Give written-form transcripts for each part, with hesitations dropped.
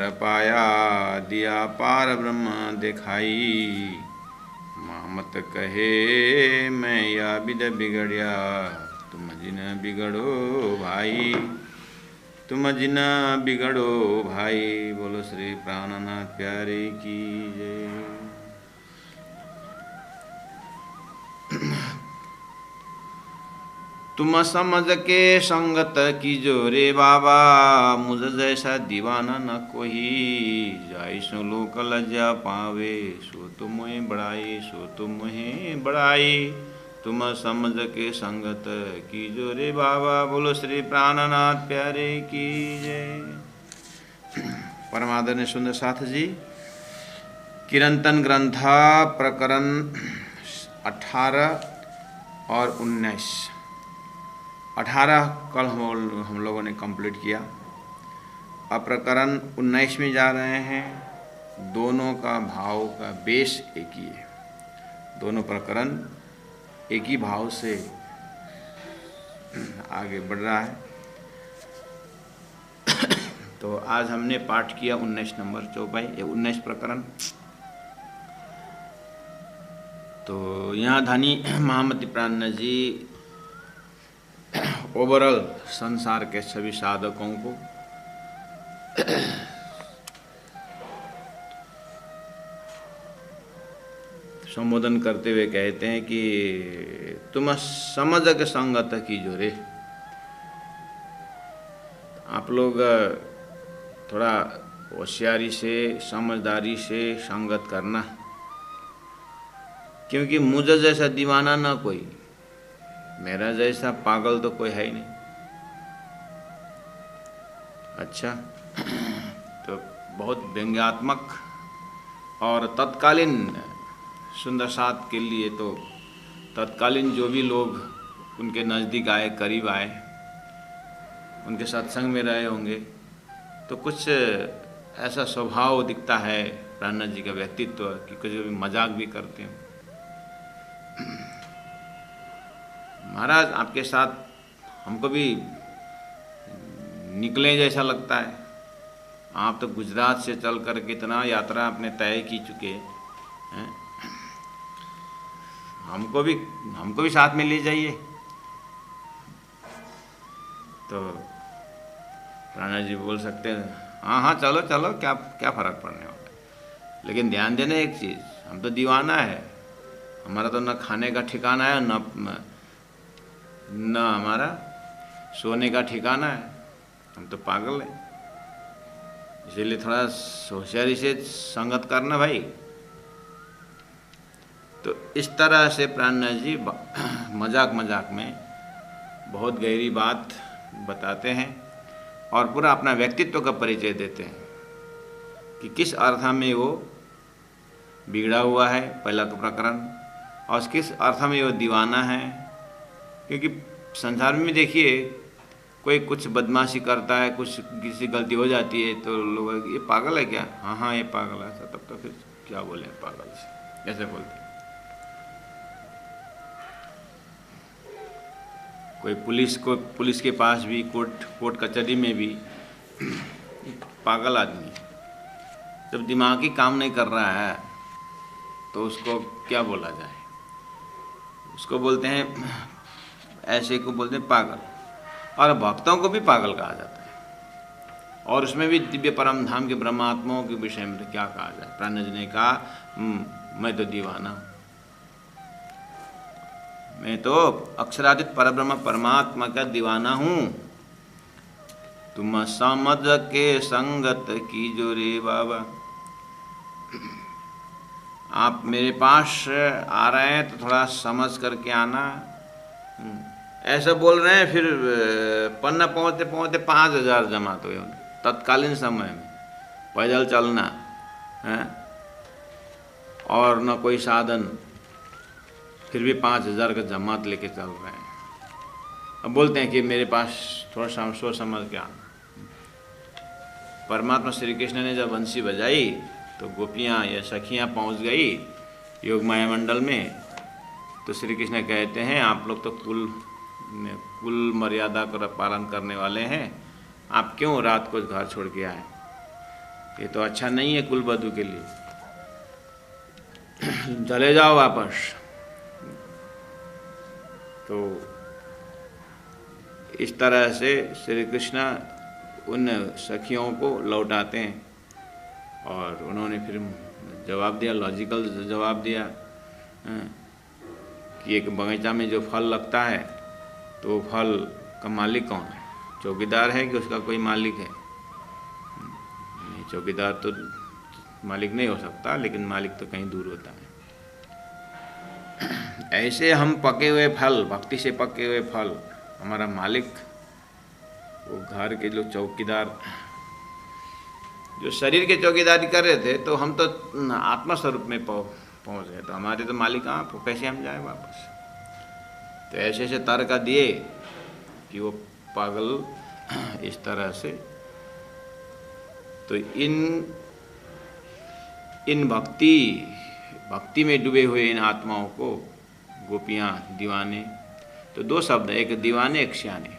कर पाया, दिया पार ब्रह्म दिखाई। मत कहे मैं या विद बिगड़िया, तुम जिन बिगड़ो भाई, तुम जिन बिगड़ो भाई। बोलो श्री प्राणनाथ प्यारे की जय। तुम समझ के संगत कीजो रे बाबा, मुझ जैसा दीवाना न कोई। जाय सो लोक लज्जा पावे, सो तुम मोहे बड़ाई, सो तुम मोहे बड़ाई। तुम समझ के संगत कीजो रे बाबा। बोलो श्री प्राणनाथ प्यारे की जय। परमादरणीय सुंदर साथ जी, कीर्तन ग्रंथ प्रकरण 18 और 19। 18 कल हम लोगों ने कंप्लीट किया। अब प्रकरण 19 में जा रहे हैं। दोनों का भाव का बेस एक ही है, दोनों प्रकरण एक ही भाव से आगे बढ़ रहा है। तो आज हमने पाठ किया 19 नंबर चौपाई, 19 प्रकरण। तो यहाँ धनी महामती प्राण जी ओवरऑल संसार के सभी साधकों को संबोधन करते हुए कहते हैं कि तुम समझ के संगत कीजो रे। आप लोग थोड़ा होशियारी से, समझदारी से संगत करना, क्योंकि मुझे जैसा दीवाना ना कोई, मेरा जैसा पागल तो कोई है ही नहीं। अच्छा, तो बहुत व्यंग्यात्मक और तत्कालीन सुंदर साथ के लिए तो तत्कालीन जो भी लोग उनके नज़दीक आए, करीब आए, उनके सत्संग में रहे होंगे, तो कुछ ऐसा स्वभाव दिखता है प्राणनाथ जी का व्यक्तित्व कि कुछ भी मजाक भी करते हैं। महाराज आपके साथ हमको भी निकले जैसा लगता है। आप तो गुजरात से चल कर कितना यात्रा आपने तय की चुके हैं, हमको भी साथ में ले जाइए। तो प्राणनाथ जी बोल सकते हैं हाँ हाँ चलो चलो, क्या फ़र्क पड़ने वाला है। लेकिन ध्यान देना एक चीज़, हम तो दीवाना है, हमारा तो न खाने का ठिकाना है, न हमारा सोने का ठिकाना है, हम तो पागल हैं। इसीलिए थोड़ा होशियारी से संगत करना भाई। तो इस तरह से प्राणनाथ जी मजाक मजाक में बहुत गहरी बात बताते हैं और पूरा अपना व्यक्तित्व का परिचय देते हैं कि किस अर्थ में वो बिगड़ा हुआ है, पहला प्रकरण, और किस अर्थ में वो दीवाना है। क्योंकि संसार में देखिए कोई कुछ बदमाशी करता है, कुछ किसी गलती हो जाती है तो लोग ये पागल है क्या, हाँ हाँ ये पागल है, तब तो फिर क्या बोले पागल से, ऐसे बोलते हैं। कोई पुलिस के पास भी, कोर्ट कचहरी में भी पागल आदमी जब दिमाग ही काम नहीं कर रहा है तो उसको क्या बोला जाए। उसको बोलते हैं, ऐसे को बोलते हैं पागल। और भक्तों को भी पागल कहा जाता है, और उसमें भी दिव्य परम धाम के ब्रह्मात्माओं के विषय में तो क्या कहा जाए। प्राणनाथ जी ने कहा मैं तो दीवाना हूँ, मैं तो अक्षरातीत परब्रह्म परमात्मा का दीवाना हूँ। तुम समझ के संगत कीजो रे बाबा। आप मेरे पास आ रहे हैं तो थोड़ा समझ करके आना। ऐसा बोल रहे हैं, फिर पन्ना पहुँचते पहुँचते 5000 जमात हुए तत्कालीन समय में। पैदल चलना है और न कोई साधन, फिर भी 5000 का जमात लेके चल रहे हैं। अब बोलते हैं कि मेरे पास थोड़ा सा सोच समझ के आना। परमात्मा श्री कृष्ण ने जब बंसी बजाई तो गोपियाँ या सखियाँ पहुँच गई योग माया मंडल में। तो श्री कृष्ण कहते हैं आप लोग तो कुल मर्यादा का पालन करने वाले हैं, आप क्यों रात को घर छोड़ के आए। ये तो अच्छा नहीं है कुल वधू के लिए, चले जाओ वापस। तो इस तरह से श्री कृष्ण उन सखियों को लौटाते हैं और उन्होंने फिर जवाब दिया, लॉजिकल जवाब दिया कि एक बगीचा में जो फल लगता है तो वो फल का मालिक कौन है? चौकीदार है कि उसका कोई मालिक है? नहीं, चौकीदार तो मालिक नहीं हो सकता, लेकिन मालिक तो कहीं दूर होता है। ऐसे हम पके हुए फल, भक्ति से पके हुए फल, हमारा मालिक वो घर के जो चौकीदार, जो शरीर के चौकीदारी कर रहे थे, तो हम तो आत्मा स्वरूप में पहुंच गए, तो हमारे तो मालिक आप कैसे हम जाए वापस? तो ऐसे ऐसे तर्क दिए कि वो पागल इस तरह से। तो इन भक्ति में डूबे हुए इन आत्माओं को गोपियाँ दीवाने, तो दो शब्द, एक दीवाने एक श्याने।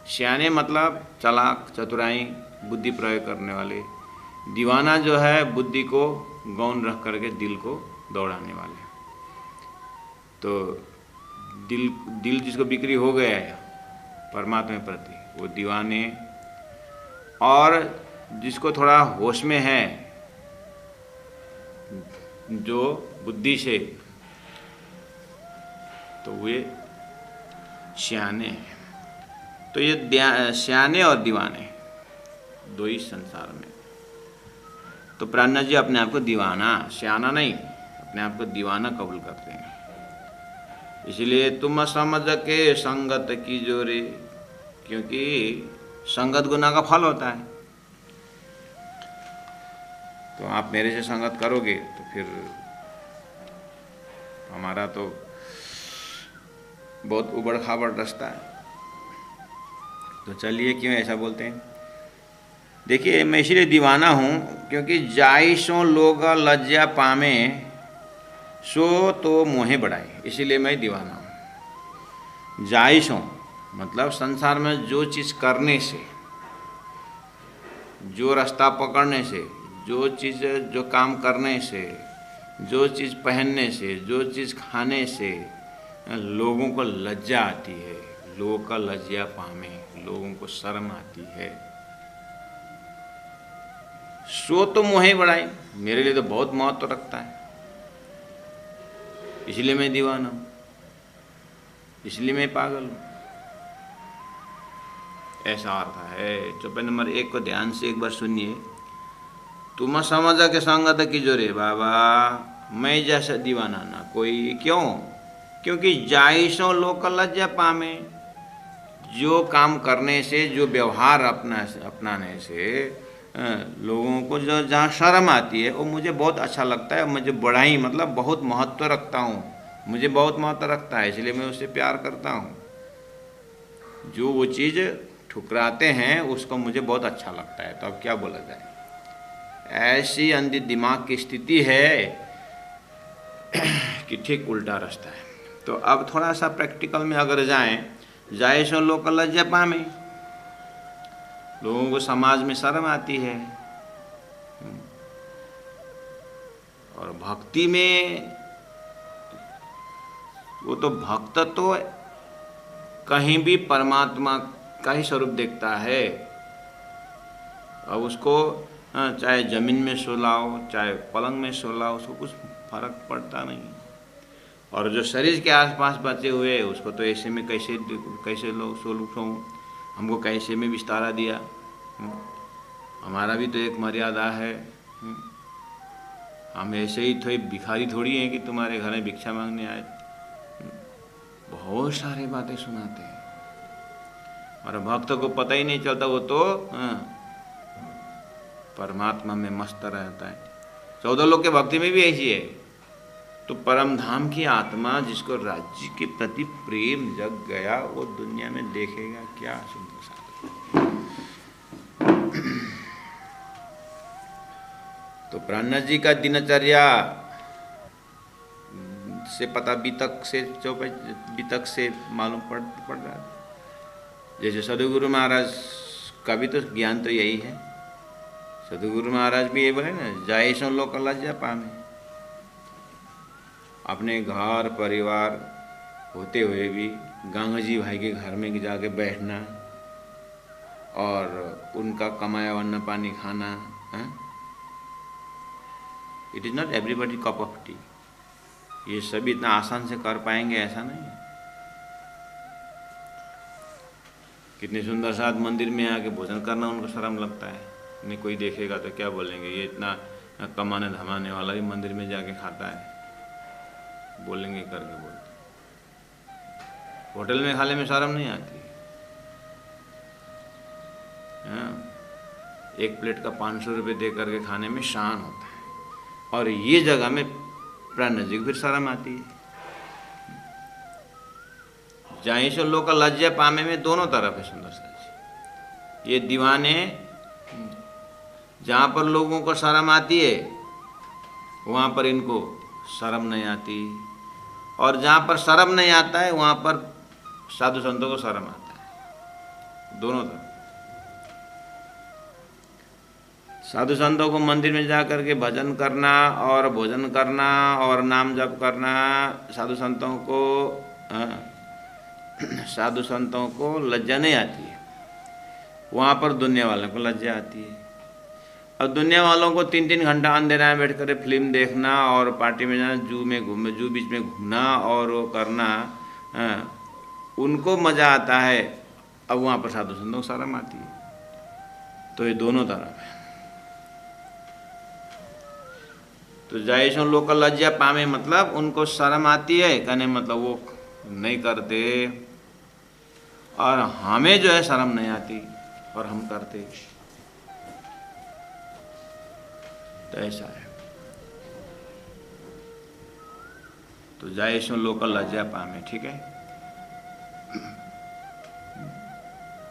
श्याने मतलब चालाक, चतुराई, बुद्धि प्रयोग करने वाले। दीवाना जो है बुद्धि को गौण रख करके दिल को दौड़ाने वाले। तो दिल जिसको बिक्री हो गया है परमात्मा के प्रति, वो दीवाने। और जिसको थोड़ा होश में है, जो बुद्धि से, तो वे श्याने हैं। तो ये श्याने और दीवाने दो ही संसार में। तो प्राणनाथ जी अपने आप को दीवाना, श्याना नहीं, अपने आप को दीवाना कबूल करते हैं। इसलिए तुम समझ के संगत की जोरे, क्योंकि संगत गुनाह का फल होता है। तो आप मेरे से संगत करोगे तो फिर हमारा तो बहुत उबड़ खाबड़ रास्ता है। तो चलिए, क्यों ऐसा बोलते हैं? देखिए, मैं इसलिए दीवाना हूँ क्योंकि जाइसों लोग लज्जा पामे सो तो मोहे बढ़ाए, इसीलिए मैं दीवाना हूँ। जाइसों मतलब संसार में जो चीज़ करने से, जो रास्ता पकड़ने से, जो चीज़, जो काम करने से, जो चीज़ पहनने से, जो चीज़ खाने से लोगों को लज्जा आती है, लोगों का लज्जा पामे, लोगों को शर्म आती है, सो तो मोहे बढ़ाई, मेरे लिए तो बहुत महत्व रखता है, इसलिए मैं दीवाना हूँ, इसलिए मैं पागल हूँ। ऐसा अर्थ है। चौपाई नंबर 1 को ध्यान से एक बार सुनिए। तुम समझा के संगत की जोरे, बाबा मैं जैसा दीवाना ना कोई। क्यों? क्योंकि जाइसों लोग लज्जा पामे, जो काम करने से, जो व्यवहार अपनाने से लोगों को जो जहाँ शर्म आती है, वो मुझे बहुत अच्छा लगता है। मुझे बढ़ाई मतलब बहुत महत्व रखता हूँ, मुझे बहुत महत्व रखता है, इसलिए मैं उससे प्यार करता हूँ। जो वो चीज़ ठुकराते हैं उसको मुझे बहुत अच्छा लगता है। तो अब क्या बोला जाए? ऐसी अंधी दिमाग की स्थिति है कि ठीक उल्टा रास्ता है। तो अब थोड़ा सा प्रैक्टिकल में अगर जाए सो लोग लज्जा पामे, लोगों को समाज में शर्म आती है। और भक्ति में वो तो भक्त तो कहीं भी परमात्मा का ही स्वरूप देखता है। अब उसको चाहे जमीन में सुलाओ, चाहे पलंग में सुलाओ, उसको कुछ फर्क पड़ता नहीं। और जो शरीर के आसपास बचे हुए, उसको तो ऐसे में कैसे लोग सोलूं, हमको कैसे में विस्तारा दिया। हमारा भी तो एक मर्यादा है। हम ऐसे ही थोड़ी भिखारी थोड़ी हैं कि तुम्हारे घर में भिक्षा मांगने आए। बहुत सारी बातें सुनाते हैं और भक्त को पता ही नहीं चलता, वो तो परमात्मा में मस्त रहता है। 14 लोग के भक्ति में भी ऐसी है। तो परम धाम की आत्मा जिसको राज्य के प्रति प्रेम जग गया, वो दुनिया में देखेगा क्या सुंदर सा। तो प्राणनाथ जी का दिनचर्या से पता बीतक से मालूम पड़ रहा है। जैसे सदगुरु महाराज का भी तो ज्ञान तो यही है। सदगुरु महाराज भी ये बोले ना, जाए सो लोक लज्जा पामे। अपने घर परिवार होते हुए भी गंगा जी भाई के घर में जाके बैठना और उनका कमाया अन्न पानी खाना, it is not everybody cup of T. ये सभी इतना आसान से कर पाएंगे ऐसा नहीं है। कितने सुंदर साथ मंदिर में आके भोजन करना उनको शर्म लगता है, नहीं कोई देखेगा तो क्या बोलेंगे, ये इतना कमाने धमाने वाला ही मंदिर में जाके खाता है, बोलेंगे करके बोलते। होटल में खाने में शर्म नहीं आती। एक प्लेट का 500 रुपये दे करके खाने में शान होता है, और ये जगह में प्राण नजीक फिर शर्म आती है। जाहि सो लोक लज्जा पामे में दोनों तरफ है सुंदर सा जी। ये दीवाने जहाँ पर लोगों को शर्म आती है वहाँ पर इनको शर्म नहीं आती, और जहाँ पर शर्म नहीं आता है वहाँ पर साधु संतों को शर्म आता है। दोनों तरफ साधु संतों को मंदिर में जा कर के भजन करना और भोजन करना और नाम जप करना, साधु संतों को लज्जा नहीं आती है। वहाँ पर दुनिया वालों को लज्जा आती है। अब दुनिया वालों को 3-3 घंटा अंधेरा में बैठ कर फिल्म देखना और पार्टी में जाना, जू बीच में घूमना और वो करना, उनको मज़ा आता है। अब वहाँ पर साधु संतों को शर्म आती है। तो ये दोनों तरफ है। तो जाए सो लोक लज्जा पामे मतलब उनको शर्म आती है, कहने मतलब वो नहीं करते, और हमें जो है शर्म नहीं आती और हम करते, तो ऐसा है। तो जाए सो लोक लज्जा पामे, ठीक है।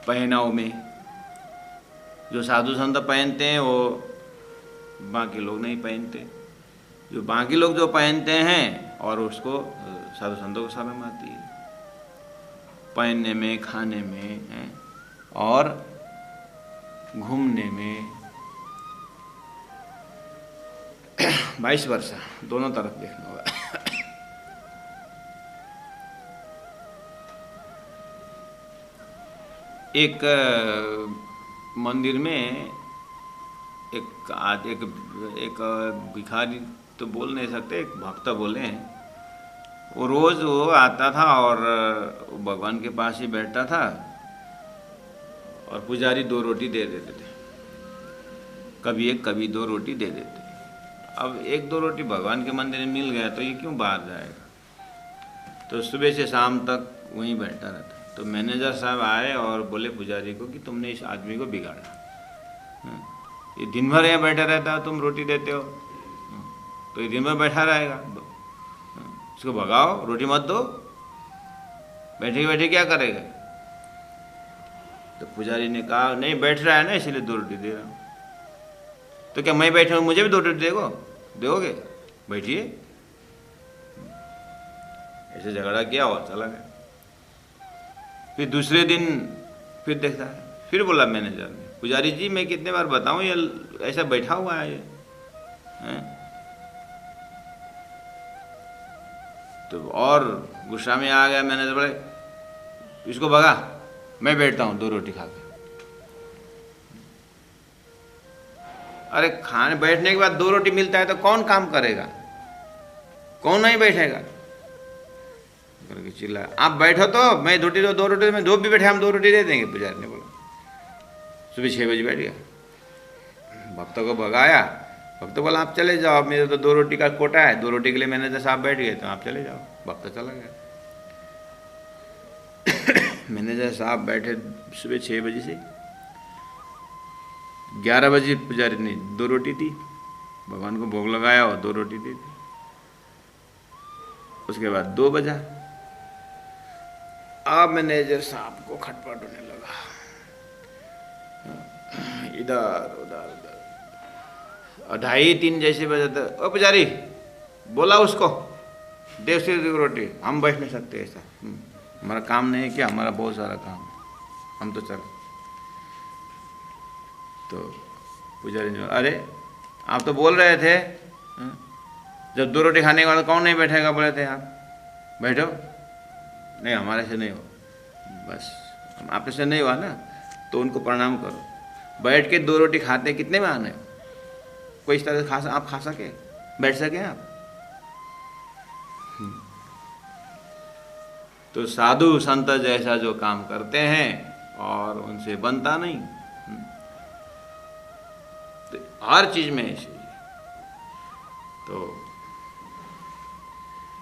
पहनाव में जो साधु संत पहनते हैं वो बाकी लोग नहीं पहनते, जो बाकी लोग जो पहनते हैं और उसको साधु संतों को शर्म आती है पहनने में, खाने में और घूमने में। 22 वर्ष दोनों तरफ देखना होगा। एक मंदिर में एक भिखारी तो बोल नहीं सकते, एक भक्त बोले हैं, वो रोज़ वो आता था और भगवान के पास ही बैठता था और पुजारी 2 रोटी दे देते थे, कभी 1 कभी 2 रोटी दे देते। अब 1-2 रोटी भगवान के मंदिर में मिल गया तो ये क्यों बाहर जाएगा, तो सुबह से शाम तक वहीं बैठा रहता। तो मैनेजर साहब आए और बोले पुजारी को कि तुमने इस आदमी को बिगाड़ा, ये दिन भर यहाँ बैठा रहता है, तुम रोटी देते हो तो ये दिन भर बैठा रहेगा, इसको भगाओ, रोटी मत दो, बैठे बैठे क्या करेगा। तो पुजारी ने कहा नहीं बैठ रहा है ना इसलिए 2 रोटी दे रहा हूँ। तो क्या मैं बैठा हूँ मुझे भी 2 रोटी दोगे, बैठिए। ऐसे झगड़ा किया और चला गया। फिर दूसरे दिन फिर देखता है, फिर बोला मैनेजर ने पुजारी जी मैं कितने बार बताऊं ये ऐसा बैठा हुआ है ये, तो और गुस्सा में आ गया मैनेजर, बोले इसको भगा, मैं बैठता हूँ 2 रोटी खा के। अरे खाने बैठने के बाद 2 रोटी मिलता है तो कौन काम करेगा, कौन नहीं बैठेगा करके चिल्ला। आप बैठो तो मैं 2 रोटी में 2 भी बैठे हम 2 रोटी दे देंगे, पुजारी ने बोला। सुबह 6 बजे बैठ गया, भक्तों को भगाया। भक्त बोला आप चले जाओ, मेरे तो 2 रोटी का कोटा है, 2 रोटी के लिए मैनेजर साहब बैठ गए तो आप चले जाओ। भक्त चला गया। मैनेजर साहब बैठे सुबह 6 बजे से 11 बजे पुजारी ने 2 रोटी दी, भगवान को भोग लगाया और 2 रोटी दी। उसके बाद 2 बजा, अब मैनेजर साहब को खटपट होने लगा, इधर उधर 2:30-3 जैसे बजे तो ओ पुजारी बोला उसको देव से रोटी, हम बैठ नहीं सकते ऐसा, हमारा काम नहीं है क्या, हमारा बहुत सारा काम, हम तो चल। तो पुजारी ने, अरे आप तो बोल रहे थे जब 2 रोटी खाने के बाद कौन नहीं बैठेगा, बोले थे आप बैठो। नहीं हमारे से नहीं हो, बस आप से नहीं हुआ ना, तो उनको प्रणाम करो। बैठ के 2 रोटी खाते कितने में आने हो, कोई इस तरह से आप खा सके, बैठ सके आप। तो साधु संत जैसा जो काम करते हैं और उनसे बनता नहीं, तो हर चीज में ऐसे ही। तो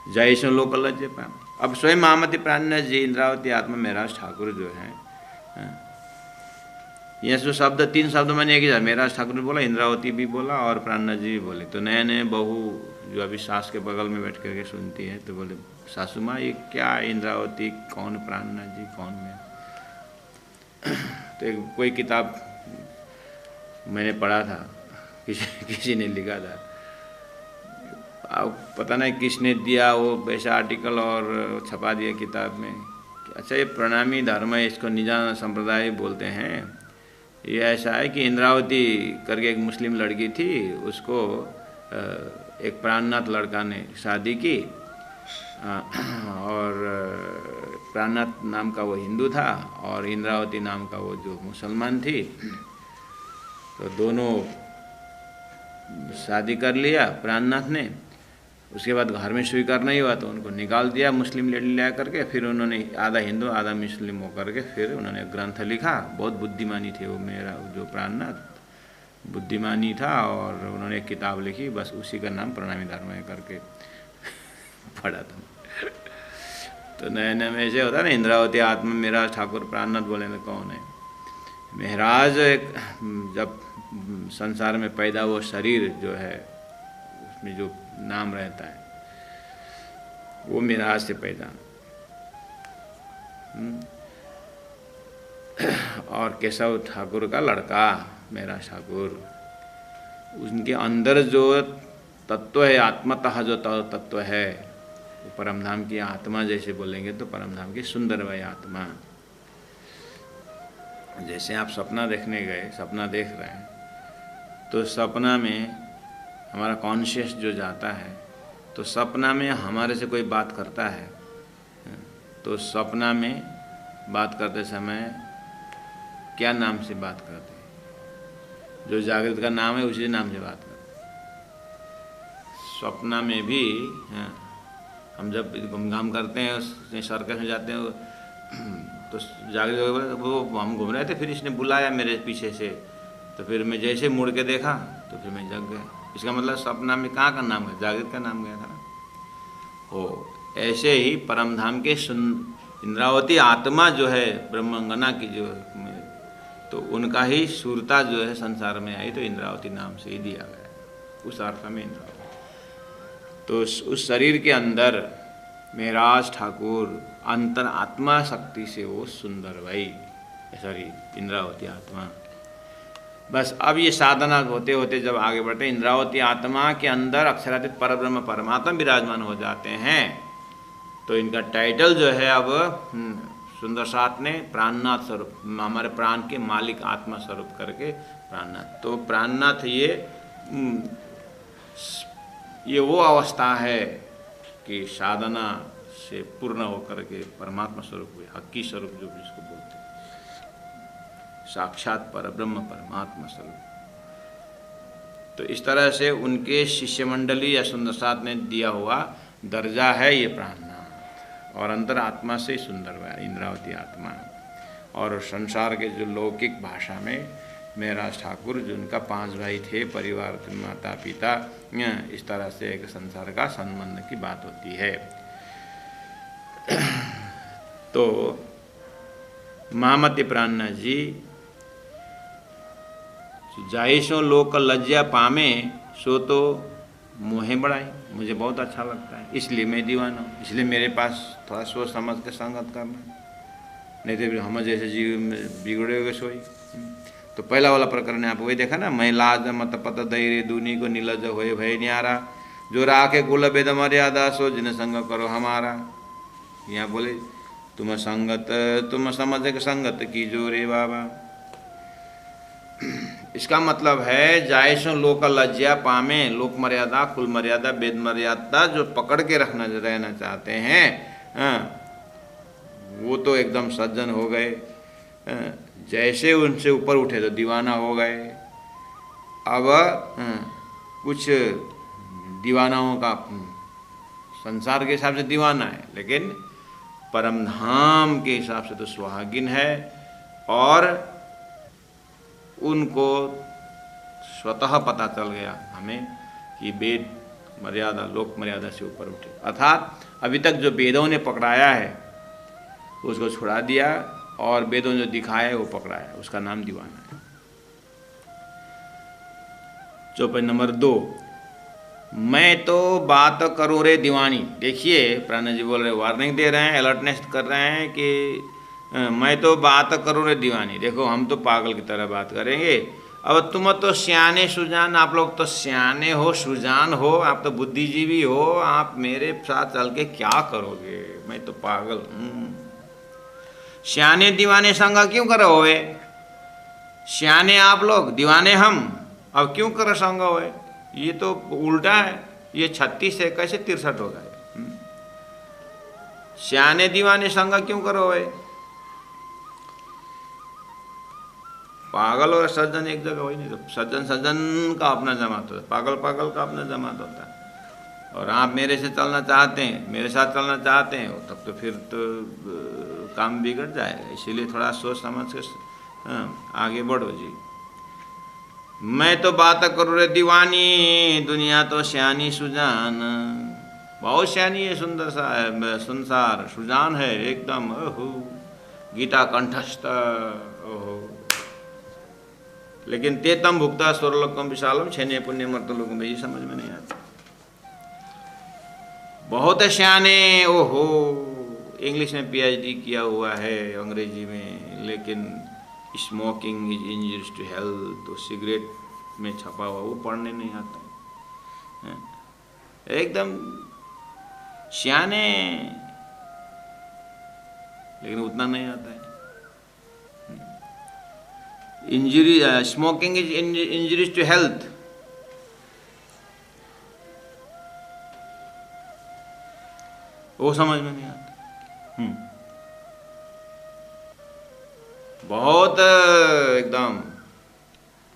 जैसो लोक लज्जे पाम। अब स्वयं महामती प्राणनाथ जी, इंद्रावती आत्मा मेहराज ठाकुर जो है, ये जो शब्द 3 शब्द मैंने एक ही, मेहराज ठाकुर ने बोला, इंद्रावती भी बोला और प्राणनाथ जी भी बोले। तो नए नए बहू जो अभी सास के बगल में बैठ करके सुनती है, तो बोले सासू माँ ये क्या इंद्रावती, कौन प्राणनाथ जी, कौन मैं। तो एक कोई किताब मैंने पढ़ा था, किसी ने लिखा था, अब पता नहीं किसने दिया वो वैसा आर्टिकल और छपा दिया किताब में। अच्छा ये प्रणामी धर्म है, इसको निजान संप्रदाय बोलते हैं। ये ऐसा है कि इंद्रावती करके एक मुस्लिम लड़की थी, उसको एक प्राणनाथ लड़का ने शादी की, और प्राणनाथ नाम का वो हिंदू था और इंद्रावती नाम का वो जो मुसलमान थी। तो दोनों शादी कर लिया प्राणनाथ ने। उसके बाद घर में स्वीकार नहीं हुआ तो उनको निकाल दिया मुस्लिम लेडी ला करके। फिर उन्होंने आधा हिंदू आधा मुस्लिम होकर के फिर उन्होंने ग्रंथ लिखा। बहुत बुद्धिमानी थे वो, मेरा जो प्राणनाथ बुद्धिमानी था, और उन्होंने एक किताब लिखी, बस उसी का नाम प्रणामी धर्म है करके पढ़ा था। तो नए नए में ऐसे होता है ना, इंद्रावती आत्मा मेहराज ठाकुर प्राणनाथ बोले तो कौन है। मेहराज एक जब संसार में पैदा वो शरीर जो है उसमें जो नाम रहता है वो मेहराज से पैदा। और केशव ठाकुर का लड़का मेहराज ठाकुर, उनके अंदर जो तत्व है, आत्मतः जो तत्व है, वो परमधाम की आत्मा जैसे बोलेंगे तो परमधाम की सुंदर वही आत्मा। जैसे आप सपना देखने गए, सपना देख रहे हैं, तो सपना में हमारा कॉन्शियस जो जाता है, तो सपना में हमारे से कोई बात करता है, तो सपना में बात करते समय क्या नाम से बात करते हैं, जो जागृत का नाम है उसी नाम से बात करते हैं। सपना में भी हम जब घूमघाम करते हैं, सर्कस में जाते हैं, तो जागृत वो हम घूम रहे थे, फिर इसने बुलाया मेरे पीछे से, तो फिर मैं जैसे मुड़ के देखा तो फिर मैं जग गया। इसका मतलब सपना में कहाँ का नाम गया, जागृत का नाम गया था ना। हो ऐसे ही परमधाम के इंद्रावती आत्मा जो है ब्रह्मंगना की जो, तो उनका ही सूरता जो है संसार में आई, तो इंद्रावती नाम से ही दिया गया उस अर्थ में इंद्रावती। तो उस शरीर के अंदर मेहराज ठाकुर अंतर आत्मा शक्ति से वो सुंदर भाई, सॉरी इंद्रावती आत्मा। बस अब ये साधना होते होते जब आगे बढ़ते, इंद्रावती आत्मा के अंदर अक्षरातीत परब्रह्म परमात्मा विराजमान हो जाते हैं, तो इनका टाइटल जो है अब सुंदर साथ ने प्राणनाथ स्वरूप, हमारे प्राण के मालिक आत्मा स्वरूप करके प्राणनाथ। तो प्राणनाथ ये वो अवस्था है कि साधना से पूर्ण होकर के परमात्मा स्वरूप हुए, हक्की स्वरूप जो भी इसको बोलते हैं, साक्षात परब्रह्म परमात्मा स्वरूप। तो इस तरह से उनके शिष्य मंडली या सुंदर साथ ने दिया हुआ दर्जा है ये प्राणनाथ, और अंतर आत्मा से सुंदर है इंद्रावती आत्मा। और संसार के जो लौकिक भाषा में मेहराज ठाकुर, जिनका 5 भाई थे, परिवार माता पिता, इस तरह से एक संसार का संबंध की बात होती है। तो महामती प्राणनाथ जी जाइसो लोक लज्जा पामे सो तो मोहे बढ़ाई, मुझे बहुत अच्छा लगता है, इसलिए मैं दीवाना हूँ। इसलिए मेरे पास थोड़ा सोच समझ के संगत करना, नहीं तो फिर हम जैसे जीव बिगड़े हुए सोई। तो पहला वाला प्रकरण आप वही देखा ना, मैं लाज मत पत धैर्य दूनी को नीलज होए भय न्यारा, जो राखे कुल वेद मर्यादा सो जिन संग करो हमारा। यहाँ बोले तुम संगत तुम समझ के संगत की जो रे बाबा। इसका मतलब है जायसो लोक लज्जा पामे, लोक मर्यादा, कुल मर्यादा, वेद मर्यादा जो पकड़ के रहना चाहते हैं, वो तो एकदम सज्जन हो गए। जैसे उनसे ऊपर उठे तो दीवाना हो गए। अब कुछ दीवानाओं का संसार के हिसाब से दीवाना है, लेकिन परम धाम के हिसाब से तो सुहागिन है, और उनको स्वतः पता चल गया हमें कि वेद मर्यादा, लोक मर्यादा से ऊपर उठे। अर्थात अभी तक जो वेदों ने पकड़ाया है उसको छुड़ा दिया, और वेदों जो दिखाया है वो पकड़ाया, उसका नाम दीवाना है। चौपाई नंबर 2, मैं तो बात करूँ रे दीवानी। देखिए प्राणा जी बोल रहे, वार्निंग दे रहे हैं, अलर्टनेस कर रहे हैं कि मैं तो बात करूँ रे दीवानी। देखो हम तो पागल की तरह बात करेंगे। अब तुम तो सियाने सुजान, आप लोग तो सियाने हो, सुजान हो, आप तो बुद्धिजीवी हो, आप मेरे साथ चल के क्या करोगे? मैं तो पागल हूँ। सियाने दीवाने संग क्यों करो होए? सियाने आप लोग, दीवाने हम, अब क्यों करो संग होए? ये तो उल्टा है, ये 36 है, कैसे 63 हो गए? सियाने दीवाने संग क्यों करो होए? पागल और सज्जन एक जगह हो ही नहीं। तो सज्जन सज्जन का अपना जमात होता है, पागल पागल का अपना जमात होता है। और आप मेरे से चलना चाहते हैं, मेरे साथ चलना चाहते हैं, तब तो फिर तो काम बिगड़ जाएगा। इसीलिए थोड़ा सोच समझ के आगे बढ़ो जी। मैं तो बात करूँ रे दीवानी, दुनिया तो सियानी सुजान। बहुत सियानी है, सुंदर सा है संसार, सुजान है एकदम। ओहो, गीता कंठस्थ, ओहो। लेकिन तेतम भुक्ता स्वर्लोकम विशालम छेने पुण्य मर्तलोकम, ये समझ में नहीं आता। बहुत सियाने, ओहो, इंग्लिश में PhD किया हुआ है, अंग्रेजी में, लेकिन smoking is injurious to health, तो सिगरेट में छपा हुआ वो पढ़ने नहीं आता है। एकदम सियाने, लेकिन उतना नहीं आता है। Injury, smoking is injurious to health, वो समझ में नहीं आता। बहुत एकदम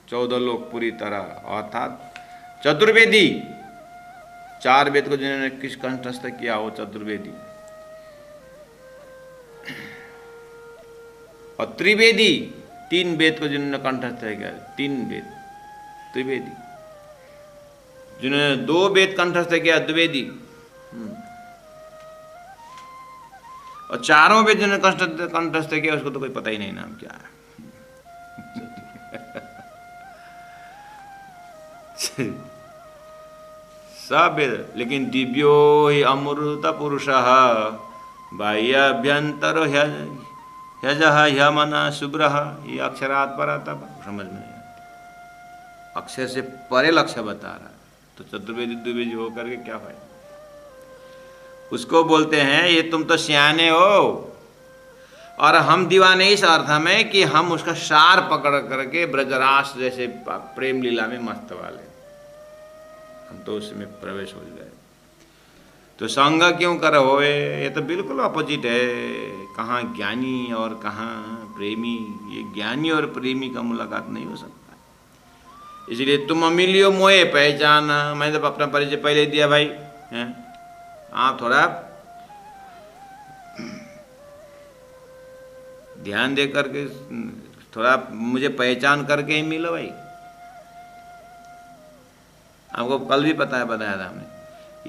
14 लोग पूरी तरह, अर्थात चतुर्वेदी, 4 वेद को जिन्होंने किस कंठस्थ किया वो चतुर्वेदी, और त्रिवेदी, 3 वेद को जिन्होंने कंठस्थ किया, 3 वेद त्रिवेदी। जिन्होंने 2 वेद कंठस्थ किया द्विवेदी, और 4 वेद जिन्होंने कंठस्थ किया उसको तो कोई पता ही नहीं नाम क्या है। सब वेद, लेकिन दिव्यो ही अमृत पुरुष बाह्याभ्यंतर ह्यज ह्यमना शुभ्र, ये अक्षरात् पर तब समझ में नहीं आता। अक्षर से परे लक्ष्य बता रहा है, तो चतुर्वेदी द्विवेदी होकर के क्या फायदा? उसको बोलते हैं ये तुम तो सियाने हो, और हम दीवाने इस अर्थ में कि हम उसका सार पकड़ करके ब्रजरास जैसे प्रेम लीला में मस्त वाले, हम तो उसमें प्रवेश हो गए। तो संग क्यों कर होए? ये तो बिल्कुल अपोजिट है। कहाँ ज्ञानी और कहाँ प्रेमी, ये ज्ञानी और प्रेमी का मुलाकात नहीं हो सकता। इसलिए तुम मिलियो मोए पहचाना। मैंने तो अपना परिचय पहले दिया भाई, हैं? आप थोड़ा ध्यान दे करके, थोड़ा मुझे पहचान करके ही मिलो भाई। आपको कल भी पता है, बताया था हमने,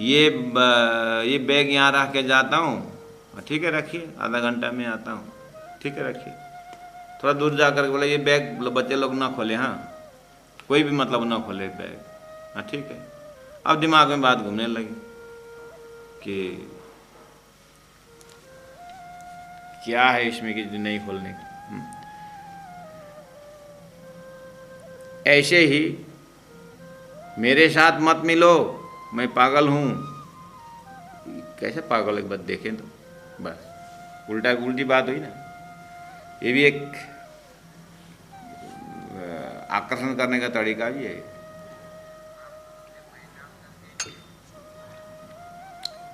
ये बैग यहाँ रख के जाता हूँ, ठीक है रखिए, आधा घंटा में आता हूँ, ठीक है रखिए। थोड़ा दूर जा करके बोला ये बैग बच्चे लोग ना खोले, हाँ कोई भी मतलब ना खोले बैग, हाँ ठीक है। अब दिमाग में बात घूमने लगी कि क्या है इसमें कि नहीं खोलने की। ऐसे ही मेरे साथ मत मिलो, मैं पागल हूँ। कैसे पागल, एक बात देखें तो बस उल्टा उल्टी बात हुई ना। ये भी एक आकर्षण करने का तरीका भी है।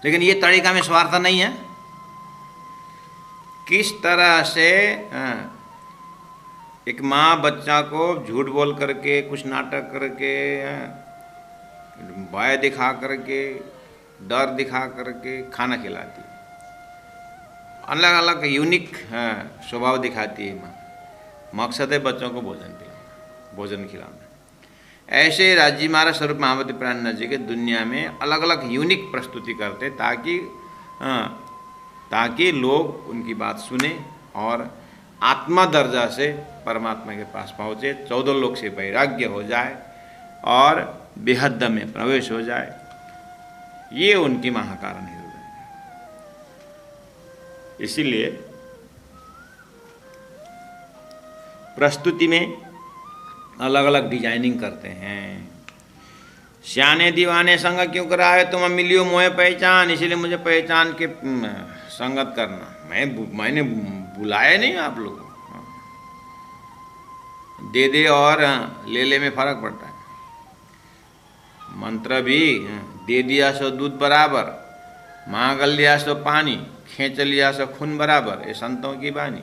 लेकिन ये तरीका में स्वार्थ नहीं है। किस तरह से एक माँ बच्चा को झूठ बोल करके, कुछ नाटक करके, भय दिखा करके, डर दिखा करके खाना खिलाती है। अलग अलग यूनिक स्वभाव दिखाती है माँ। मकसद है बच्चों को भोजन खिलाना। ऐसे राजी महाराज स्वरूप महामती प्राणनाथ जी के दुनिया में अलग अलग यूनिक प्रस्तुति करते ताकि लोग उनकी बात सुने और आत्मा दर्जा से परमात्मा के पास पहुँचे, 14 लोक से वैराग्य हो जाए और बेहद में प्रवेश हो जाए। ये उनकी महाकारण हृदय है। इसीलिए प्रस्तुति में अलग अलग डिजाइनिंग करते हैं। श्याने दीवाने संग क्यों कराए तुम मिलियो मोहे पहचान, इसीलिए मुझे पहचान के संगत करना। मैंने बुलाया नहीं आप लोगों को। दे और ले में फर्क पड़ता है। मंत्र भी दे दिया सो दूध बराबर, मांग लिया सो पानी, खींच लिया सो खून बराबर, ये संतों की बानी।